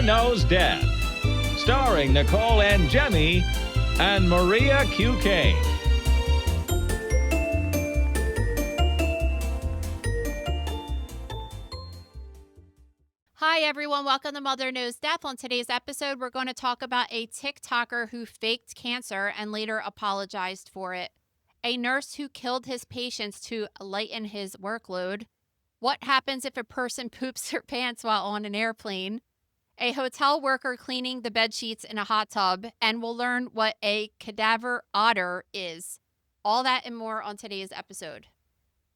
Mother Knows Death, starring Nicole and Jemmy and Maria QK. Hi, everyone. Welcome to Mother Knows Death. On today's episode, we're going to talk about a TikToker who faked cancer and later apologized for it, a nurse who killed his patients to lighten his workload, what happens if a person poops their pants while on an airplane, a hotel worker cleaning the bed sheets in a hot tub, and we'll learn what a cadaver otter is. All that and more on today's episode.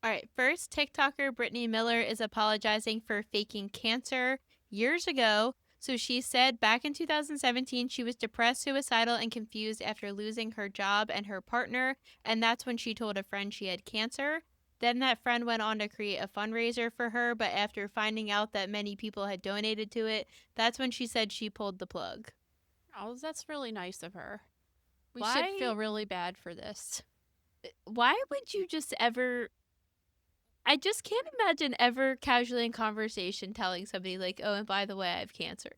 All right, first, TikToker Brittany Miller is apologizing for faking cancer years ago. So she said back in 2017, she was depressed, suicidal, and confused after losing her job and her partner. And that's when she told a friend she had cancer. Then that friend went on to create a fundraiser for her. But after finding out that many people had donated to it, that's when she said she pulled the plug. Oh, that's really nice of her. We Why- should feel really bad for this. Why would you just ever... I just can't imagine ever casually in conversation telling somebody like, oh, and by the way, I have cancer.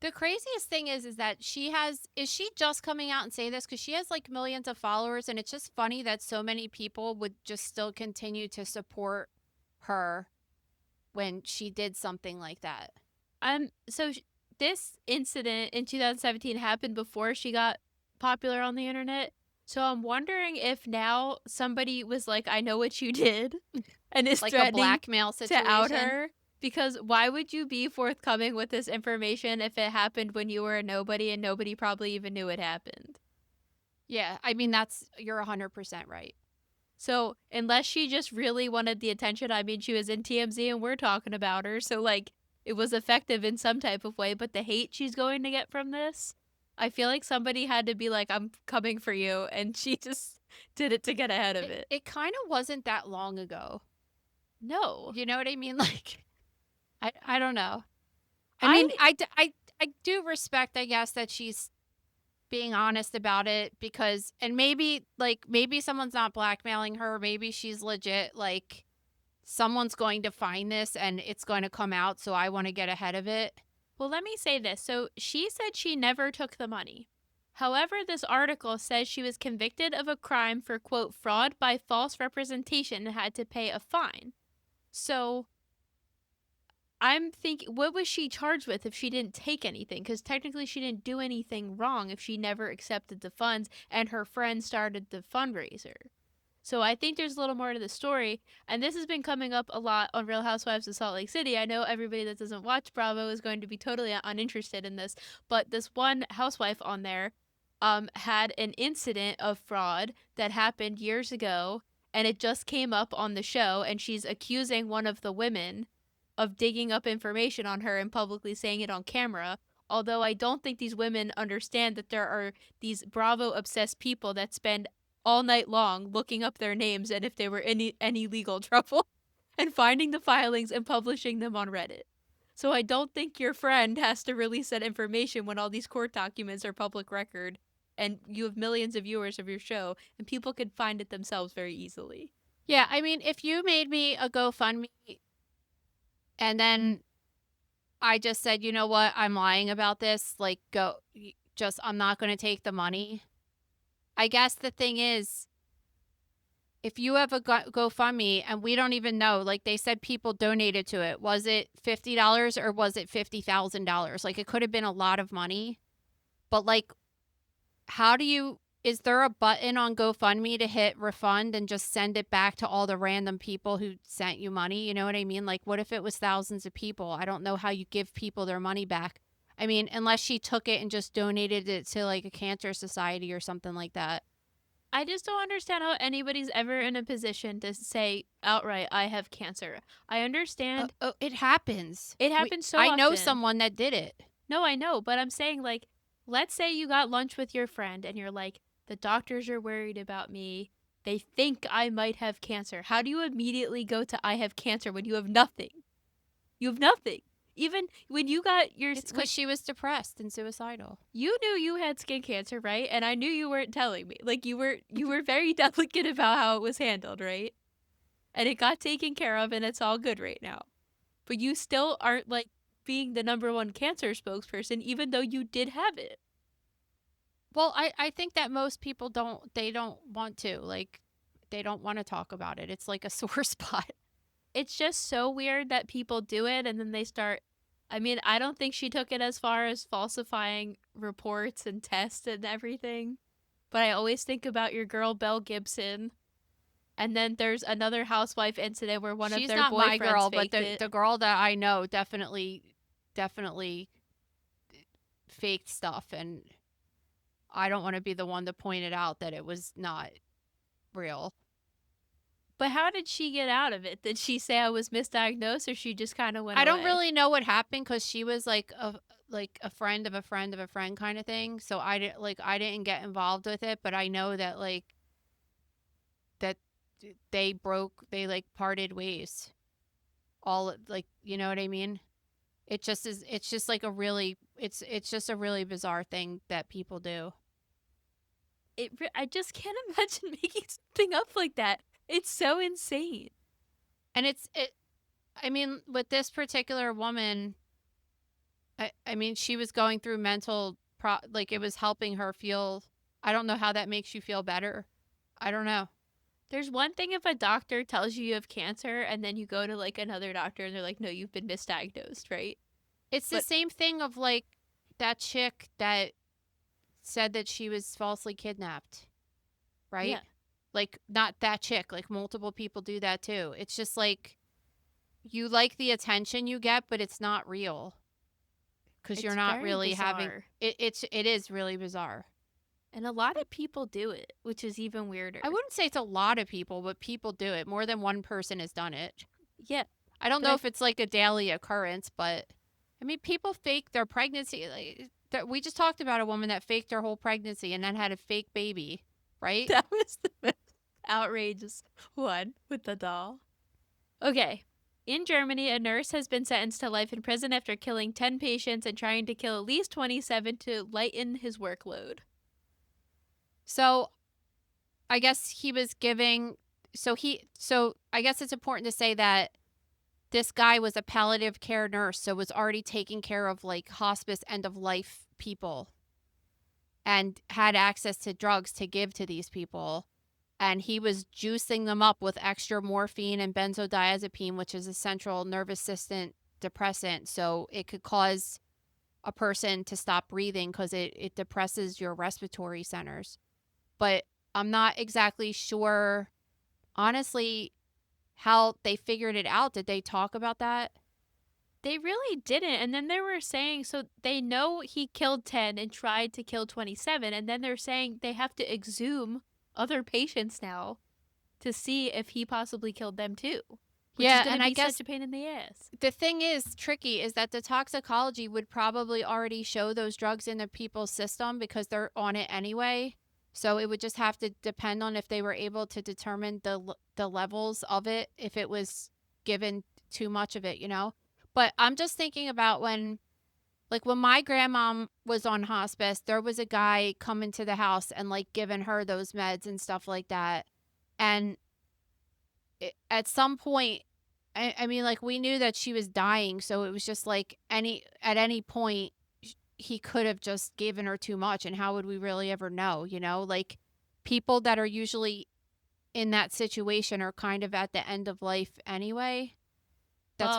The craziest thing is that is she just coming out and saying this? Because she has like millions of followers, and it's just funny that so many people would just still continue to support her when she did something like that. This incident in 2017 happened before she got popular on the internet. So I'm wondering if now somebody was like, I know what you did, and is Like a threatening blackmail to situation. out her. Because why would you be forthcoming with this information if it happened when you were a nobody and nobody probably even knew it happened? Yeah, I mean, you're 100% right. So unless she just really wanted the attention, I mean, she was in TMZ and we're talking about her. So like it was effective in some type of way, but the hate she's going to get from this, I feel like somebody had to be like, I'm coming for you. And she just did it to get ahead of it. It kind of wasn't that long ago. No. You know what I mean? Like, I don't know. I mean, I do respect, I guess, that she's being honest about it because, and maybe someone's not blackmailing her. Maybe she's legit. Like, someone's going to find this and it's going to come out. So I want to get ahead of it. Well, let me say this. So she said she never took the money. However, this article says she was convicted of a crime for, quote, fraud by false representation and had to pay a fine. So I'm thinking, what was she charged with if she didn't take anything? Because technically she didn't do anything wrong if she never accepted the funds and her friend started the fundraiser. So I think there's a little more to the story, and this has been coming up a lot on Real Housewives of Salt Lake City. I know everybody that doesn't watch Bravo is going to be totally uninterested in this, but this one housewife on there had an incident of fraud that happened years ago, and it just came up on the show, and she's accusing one of the women of digging up information on her and publicly saying it on camera. Although I don't think these women understand that there are these Bravo-obsessed people that spend all night long looking up their names and if they were in any legal trouble and finding the filings and publishing them on Reddit. So I don't think your friend has to release that information when all these court documents are public record and you have millions of viewers of your show and people could find it themselves very easily. Yeah, I mean, if you made me a GoFundMe and then I just said, you know what, I'm lying about this, like, I'm not going to take the money. I guess the thing is, if you have a GoFundMe and we don't even know, like they said people donated to it, was it $50 or was it $50,000? Like it could have been a lot of money. But like, is there a button on GoFundMe to hit refund and just send it back to all the random people who sent you money? You know what I mean? Like what if it was thousands of people? I don't know how you give people their money back. I mean, unless she took it and just donated it to like a cancer society or something like that. I just don't understand how anybody's ever in a position to say outright, I have cancer. I understand. It happens. It happens so often. I know someone that did it. No, I know. But I'm saying, like, let's say you got lunch with your friend and you're like, the doctors are worried about me. They think I might have cancer. How do you immediately go to I have cancer when you have nothing? You have nothing. Even when you got your... It's because she was depressed and suicidal. You knew you had skin cancer, right? And I knew you weren't telling me. Like, you were very delicate about how it was handled, right? And it got taken care of, and it's all good right now. But you still aren't, like, being the #1 cancer spokesperson, even though you did have it. Well, I think that most people don't want to. Like, they don't want to talk about it. It's like a sore spot. It's just so weird that people do it and then they start. I mean, I don't think she took it as far as falsifying reports and tests and everything. But I always think about your girl, Belle Gibson. And then there's another housewife incident where one She's of their not my boyfriends girl, but faked it. the girl that I know definitely faked stuff, and I don't want to be the one to point it out that it was not real. But how did she get out of it? Did she say I was misdiagnosed, or she just kind of went I away? don't really know what happened because she was like a friend of a friend of a friend kind of thing. So I didn't get involved with it, but I know that that they like parted ways. All like, you know what I mean? It's just like a really it's just a really bizarre thing that people do. I just can't imagine making something up like that. It's so insane. And I mean, with this particular woman, I mean, she was going through like it was helping her feel. I don't know how that makes you feel better. I don't know. There's one thing if a doctor tells you have cancer and then you go to like another doctor and they're like, no, you've been misdiagnosed, right? It's the same thing of like that chick that said that she was falsely kidnapped, right? Yeah. Like, not that chick, like multiple people do that too. It's just like you like the attention you get, but it's not real because you're not very really having bizarre. it is really bizarre. And a lot of people do it, which is even weirder. I wouldn't say it's a lot of people, but people do it. More than one person has done it. Yeah. I don't But know if it's like a daily occurrence, but I mean, people fake their pregnancy. We just talked about a woman that faked her whole pregnancy and then had a fake baby, right? That was the most outrageous one with the doll. Okay. In Germany, a nurse has been sentenced to life in prison after killing 10 patients and trying to kill at least 27 to lighten his workload. So I guess he was giving. So I guess it's important to say that this guy was a palliative care nurse, so was already taking care of like hospice end of life people and had access to drugs to give to these people. And he was juicing them up with extra morphine and benzodiazepine, which is a central nervous system depressant. So it could cause a person to stop breathing because it depresses your respiratory centers. But I'm not exactly sure, honestly, how they figured it out. Did they talk about that? They really didn't. And then they were saying, so they know he killed 10 and tried to kill 27. And then they're saying they have to exhume other patients now to see if he possibly killed them too. Which is gonna be such a pain in the ass. The thing is tricky is that the toxicology would probably already show those drugs in the people's system because they're on it anyway. So it would just have to depend on if they were able to determine the levels of it, if it was given too much of it, you know? But I'm just thinking about when my grandmom was on hospice, there was a guy coming to the house and like giving her those meds and stuff like that. And at some point, I mean, like, we knew that she was dying, so it was just like at any point he could have just given her too much, and how would we really ever know, you know? Like, people that are usually in that situation are kind of at the end of life anyway. That's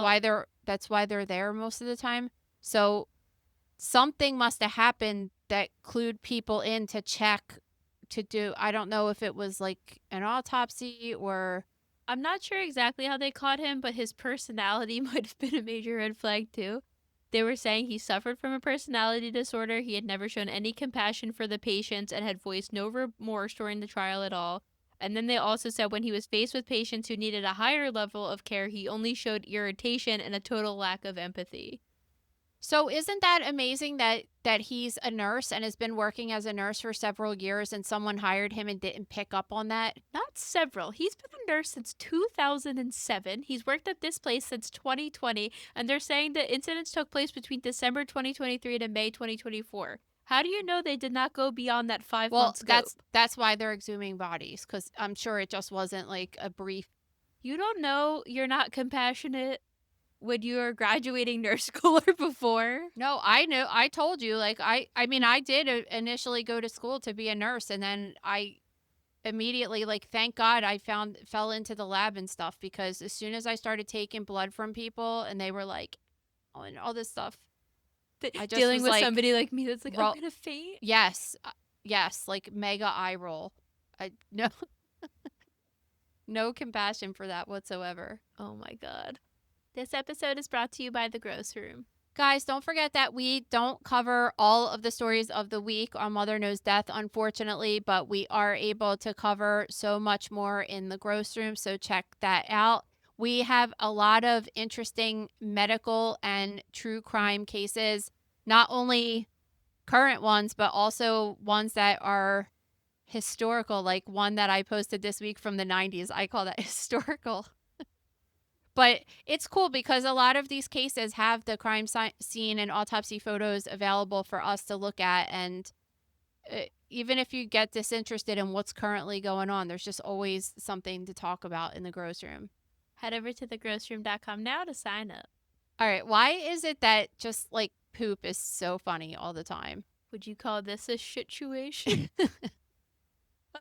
why they're there most of the time. So something must have happened that clued people in to check to do. I don't know if it was like an autopsy or. I'm not sure exactly how they caught him, but his personality might have been a major red flag too. They were saying he suffered from a personality disorder. He had never shown any compassion for the patients and had voiced no remorse during the trial at all. And then they also said when he was faced with patients who needed a higher level of care, he only showed irritation and a total lack of empathy. So isn't that amazing that he's a nurse and has been working as a nurse for several years and someone hired him and didn't pick up on that? Not several. He's been a nurse since 2007. He's worked at this place since 2020, and they're saying the incidents took place between December 2023 to May 2024. How do you know they did not go beyond that 5-month scope? Well, that's why they're exhuming bodies, because I'm sure it just wasn't like a brief. You don't know. You're not compassionate. when you were graduating nurse school or before? No, I knew. I told you. Like I mean, I did initially go to school to be a nurse, and then I immediately, like, thank God I fell into the lab and stuff, because as soon as I started taking blood from people and they were like, oh, and all this stuff, I just Dealing was with like, somebody like me that's like, I'm ro- gonna faint. yes, yes, like mega eye roll. I no, no compassion for that whatsoever. Oh my god. This episode is brought to you by The Gross Room. Guys, don't forget that we don't cover all of the stories of the week on Mother Knows Death, unfortunately, but we are able to cover so much more in the gross room, so check that out. We have a lot of interesting medical and true crime cases, not only current ones, but also ones that are historical, like one that I posted this week from the 90s. I call that historical. But it's cool because a lot of these cases have the crime scene and autopsy photos available for us to look at. And even if you get disinterested in what's currently going on, there's just always something to talk about in the gross room. Head over to thegrossroom.com now to sign up. All right. Why is it that just like poop is so funny all the time? Would you call this a situation?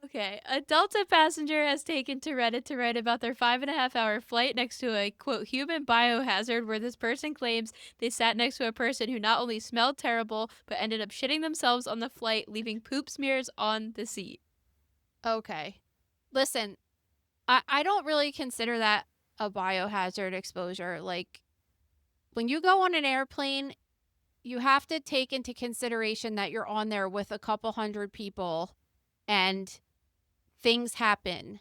Okay, a Delta passenger has taken to Reddit to write about their 5.5-hour flight next to a, quote, human biohazard, where this person claims they sat next to a person who not only smelled terrible, but ended up shitting themselves on the flight, leaving poop smears on the seat. Okay. Listen, I don't really consider that a biohazard exposure. Like, when you go on an airplane, you have to take into consideration that you're on there with a couple hundred people and things happen,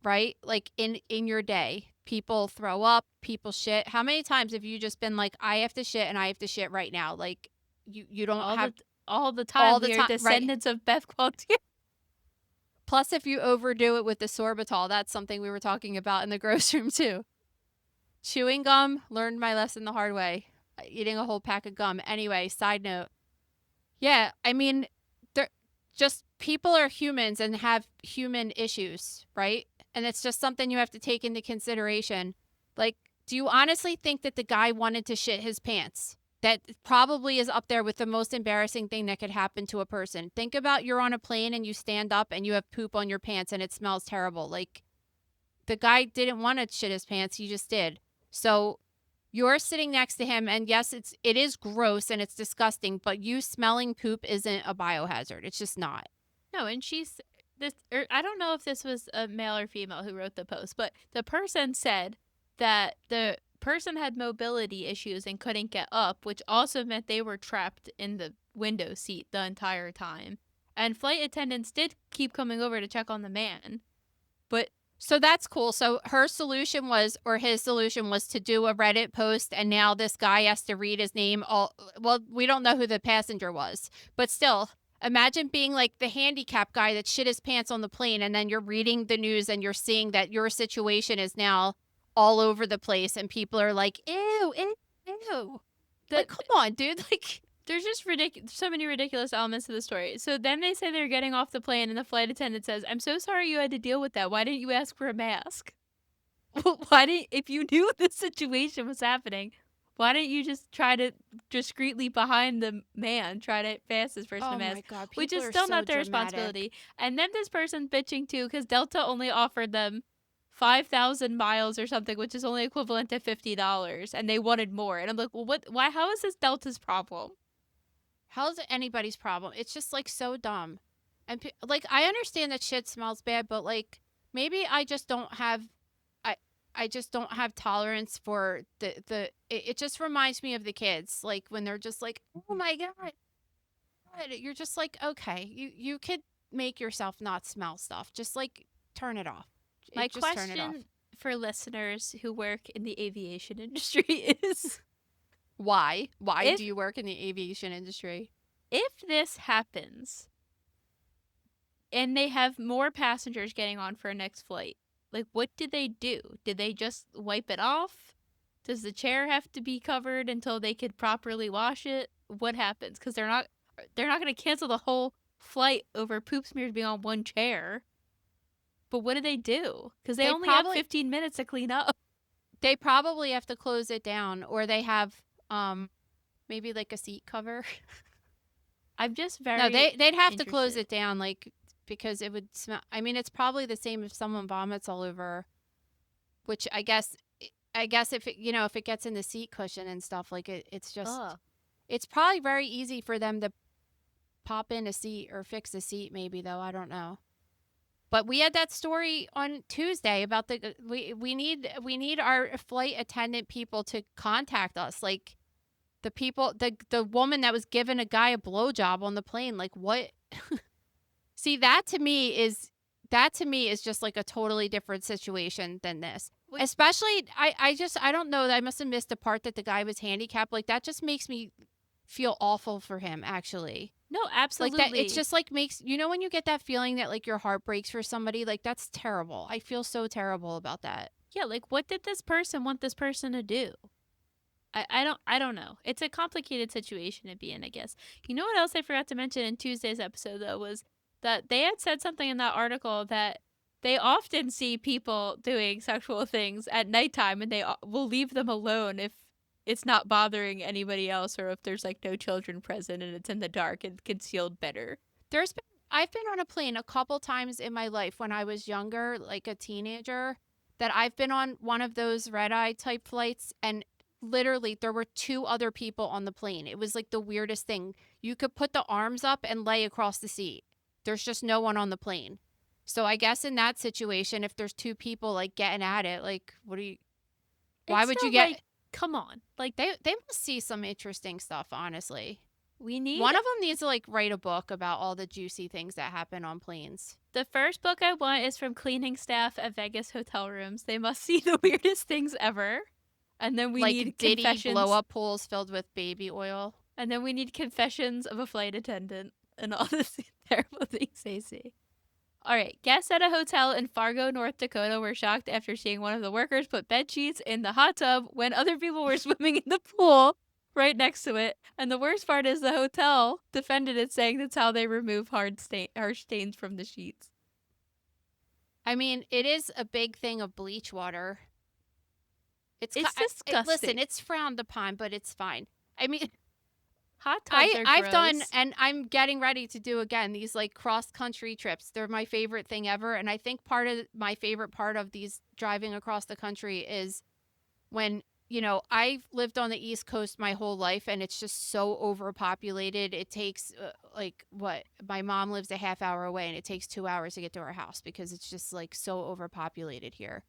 right? Like in your day, people throw up, people shit. How many times have you just been like, I have to shit and I have to shit right now? Like you don't have all the time. all the We are time, descendants of Beth Qualtier. Plus, if you overdo it with the sorbitol, that's something we were talking about in the gross room too. Chewing gum, learned my lesson the hard way. Eating a whole pack of gum. Anyway, side note. Yeah, I mean, they're just people are humans and have human issues, right? And it's just something you have to take into consideration. Like, do you honestly think that the guy wanted to shit his pants? That probably is up there with the most embarrassing thing that could happen to a person. Think about you're on a plane and you stand up and you have poop on your pants and it smells terrible. Like, the guy didn't want to shit his pants, he just did. So you're sitting next to him, and yes, it is gross and it's disgusting, but you smelling poop isn't a biohazard. It's just not. No, and I don't know if this was a male or female who wrote the post, but the person said that the person had mobility issues and couldn't get up, which also meant they were trapped in the window seat the entire time. And flight attendants did keep coming over to check on the man, but So that's cool. So her solution was, or his solution was, to do a Reddit post, and now this guy has to read his name. Well, we don't know who the passenger was, but still, imagine being like the handicap guy that shit his pants on the plane, and then you're reading the news and you're seeing that your situation is now all over the place, and people are like, ew, ew, ew. Like, come on, dude. Like, there's just so many ridiculous elements to the story. So then they say they're getting off the plane, and the flight attendant says, "I'm so sorry you had to deal with that. Why didn't you ask for a mask? If you knew this situation was happening, why didn't you just try to discreetly behind the man try to ask this person a mask?" my God, Which people is are still so not their dramatic. responsibility. And then this person's bitching too because Delta only offered them 5,000 miles or something, which is only equivalent to $50, and they wanted more. And I'm like, well, why? How is this Delta's problem? How is it anybody's problem? It's just like so dumb. And like, I understand that shit smells bad, but like, maybe I just don't have, I just don't have tolerance for it just reminds me of the kids. Like when they're just like, oh my God. You're just like, okay, you could make yourself not smell stuff. Just like turn it off. My Just turn it off. question for listeners who work in the aviation industry is, Why? Why If- do you work in the aviation industry? if this happens and they have more passengers getting on for a next flight, like what do they do? Did they just wipe it off? Does the chair have to be covered until they could properly wash it? What happens? Because they're not going to cancel the whole flight over poop smears being on one chair. But what do? Because they only have probably- 15 minutes to clean up. They probably have to close it down, or they have maybe like a seat cover. I'm just No, very they'd have to close interested. it down, like, because it would smell. I mean, it's probably the same if someone vomits all over, which I guess if it, if it gets in the seat cushion and stuff, like it's just Ugh. it's probably very easy for them to pop in a seat or fix a seat, maybe, though. I don't know. But we had that story on Tuesday about we need our flight attendant people to contact us, like the people, the woman that was giving a guy a blowjob on the plane, like what? See, that to me is just like a totally different situation than this. Wait. Especially, I don't know. I must have missed the part that the guy was handicapped. Like that just makes me feel awful for him. Actually, No, like that, it's absolutely. just like makes when you get that feeling that like your heart breaks for somebody. Like that's terrible. I feel so terrible about that. Yeah, like what did this person want this person to do? I don't know. It's a complicated situation to be in, I guess. You know what else I forgot to mention in Tuesday's episode though was that they had said something in that article that they often see people doing sexual things at nighttime and they will leave them alone if it's not bothering anybody else or if there's like no children present and it's in the dark and concealed better. I've been on a plane a couple times in my life when I was younger, like a teenager, that I've been on one of those red eye type flights, and literally there were two other people on the plane. It was like the weirdest thing. You could put the arms up and lay across the seat. There's just no one on the plane. So I guess in that situation, if there's two people like getting at it, like why It's would you still get like, come on. Like they must see some interesting stuff, honestly. we need One of them needs to like write a book about all the juicy things that happen on planes. the first book I want is from cleaning staff at Vegas hotel rooms. They must see the weirdest things ever. And then we Like need Diddy confessions. blow up pools filled with baby oil. And then we need confessions of a flight attendant and all the terrible things they see. All right, guests at a hotel in Fargo, North Dakota were shocked after seeing one of the workers put bed sheets in the hot tub when other people were swimming in the pool right next to it. And the worst part is the hotel defended it, saying that's how they remove harsh stains from the sheets. I mean, it is a big thing of bleach water. It's disgusting. Listen, it's frowned upon, but it's fine. I mean, Hot tubs are I've gross. done, and I'm getting ready to do again, these like cross country trips. They're my favorite thing ever. And I think part of my favorite part of these driving across the country is when, I've lived on the East Coast my whole life, and it's just so overpopulated. It takes my mom lives a half hour away, and it takes 2 hours to get to her house because it's just like so overpopulated here.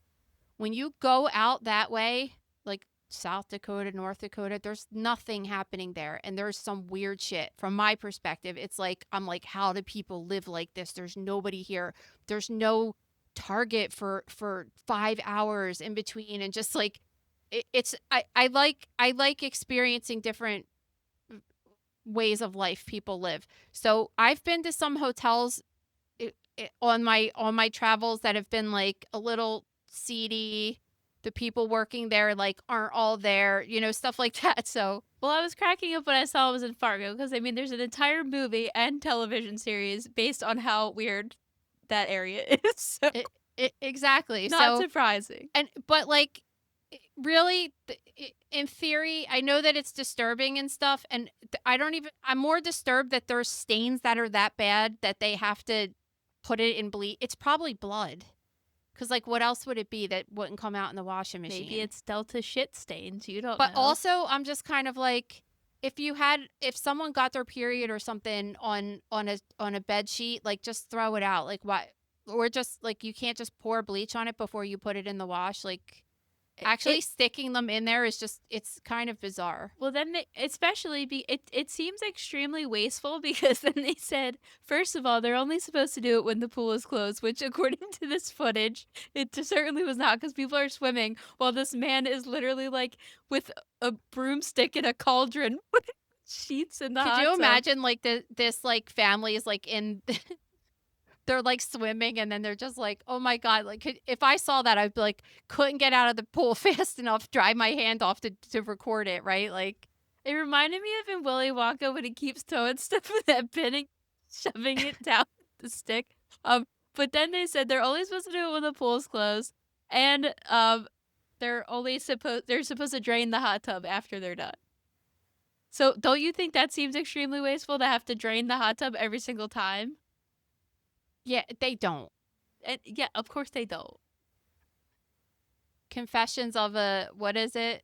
When you go out that way, like South Dakota, North Dakota, there's nothing happening there. And there's some weird shit from my perspective. It's like, I'm like, how do people live like this? There's nobody here. There's no Target for 5 hours in between. And just like, I like experiencing different ways of life people live. So I've been to some hotels on my travels that have been like a little seedy. The people working there like aren't all there, stuff like that. So Well, I was cracking up when I saw it was in Fargo because I mean, there's an entire movie and television series based on how weird that area is. So exactly. not So surprising. but like really, in theory, I know that it's disturbing and stuff, and I'm more disturbed that there's stains that are that bad that they have to put it in bleach. It's probably blood. Because, like, what else would it be that wouldn't come out in the washing machine? Maybe it's Delta shit stains. You don't But know. also, I'm just kind of like, if someone got their period or something on a bed sheet, like, just throw it out. Like, what? Or just like, you can't just pour bleach on it before you put it in the wash. Like, actually sticking them in there is just, it's kind of bizarre. Well, then it seems extremely wasteful because then they said, first of all, they're only supposed to do it when the pool is closed, which according to this footage, it certainly was not because people are swimming while this man is literally like with a broomstick and a cauldron putting sheets in the hot Could you tub. imagine like this like family is like in they're like swimming, and then they're just like, oh my God, like if I saw that, I'd be like, couldn't get out of the pool fast enough, dry my hand off to record it, right? Like, It reminded me of in Willy Wonka when he keeps throwing stuff in that bin and shoving it down the stick. But then they said they're only supposed to do it when the pool's closed. And they're supposed to drain the hot tub after they're done. So don't you think that seems extremely wasteful to have to drain the hot tub every single time? Yeah, they don't. And yeah, of course they don't. Confessions of what is it?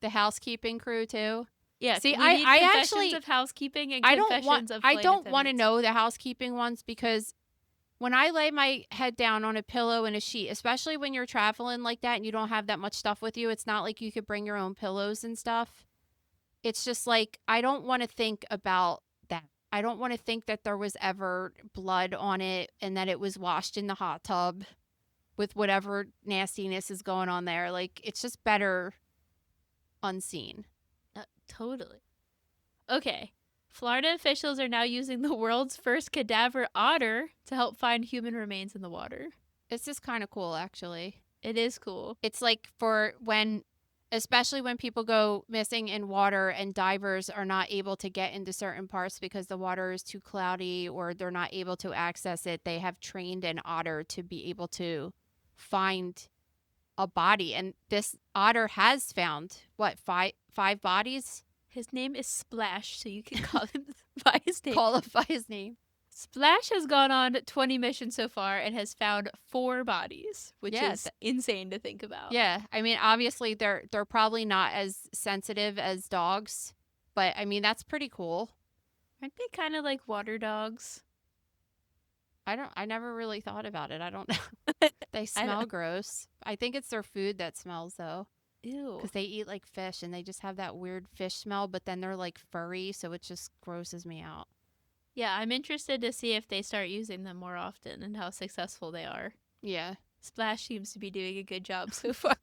The housekeeping crew too. Yeah, See, we I need actually confessions of housekeeping and I don't confessions want of I flight don't want to attendants. know the housekeeping ones because when I lay my head down on a pillow and a sheet, especially when you're traveling like that and you don't have that much stuff with you, it's not like you could bring your own pillows and stuff. It's just like I don't want to think about that. I don't want to think that there was ever blood on it and that it was washed in the hot tub with whatever nastiness is going on there. Like it's just better unseen. Totally. Okay. Florida officials are now using the world's first cadaver otter to help find human remains in the water. It's just kind of cool, actually. It is cool. It's like for when, especially when people go missing in water and divers are not able to get into certain parts because the water is too cloudy or they're not able to access it, they have trained an otter to be able to find a body. And this otter has found, what, five bodies? His name is Splash, so you can call him by his name. Call him by his name. Splash has gone on 20 missions so far and has found 4 bodies, which is insane to think about. Yeah, I mean, obviously they're probably not as sensitive as dogs, but I mean that's pretty cool. Aren't they kind of like water dogs? I never really thought about it. I don't know. They smell gross. I think it's their food that smells though. Ew. Because they eat like fish and they just have that weird fish smell, but then they're like furry, so it just grosses me out. Yeah, I'm interested to see if they start using them more often and how successful they are. Yeah. Splash seems to be doing a good job so far.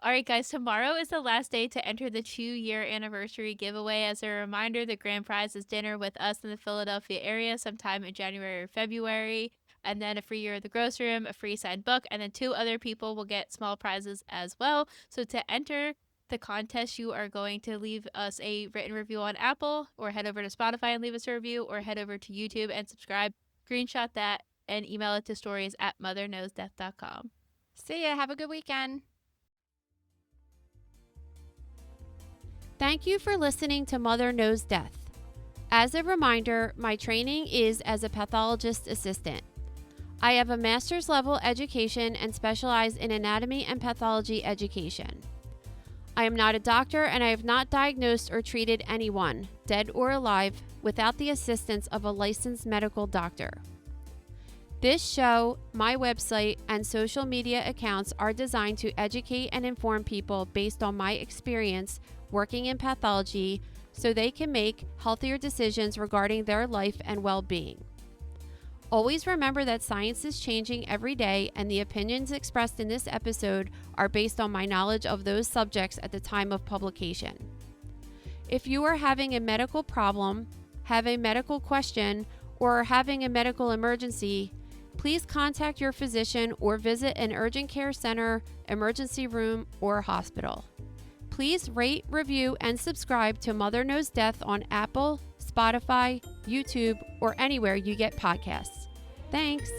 All right, guys, tomorrow is the last day to enter the 2-year anniversary giveaway. As a reminder, the grand prize is dinner with us in the Philadelphia area sometime in January or February, and then a free year at the grocery room, a free signed book, and then 2 other people will get small prizes as well. So to enter the contest, you are going to leave us a written review on Apple, or head over to Spotify and leave us a review, or head over to YouTube and subscribe, screenshot that, and email it to stories@motherknowsdeath.com. See ya. Have a good weekend. Thank you for listening to Mother Knows Death. As a reminder, my training is as a pathologist assistant. I have a master's level education and specialize in anatomy and pathology education. I am not a doctor and I have not diagnosed or treated anyone, dead or alive, without the assistance of a licensed medical doctor. This show, my website, and social media accounts are designed to educate and inform people based on my experience working in pathology so they can make healthier decisions regarding their life and well-being. Always remember that science is changing every day and the opinions expressed in this episode are based on my knowledge of those subjects at the time of publication. If you are having a medical problem, have a medical question, or are having a medical emergency, please contact your physician or visit an urgent care center, emergency room, or hospital. Please rate, review, and subscribe to Mother Knows Death on Apple, Spotify, YouTube, or anywhere you get podcasts. Thanks.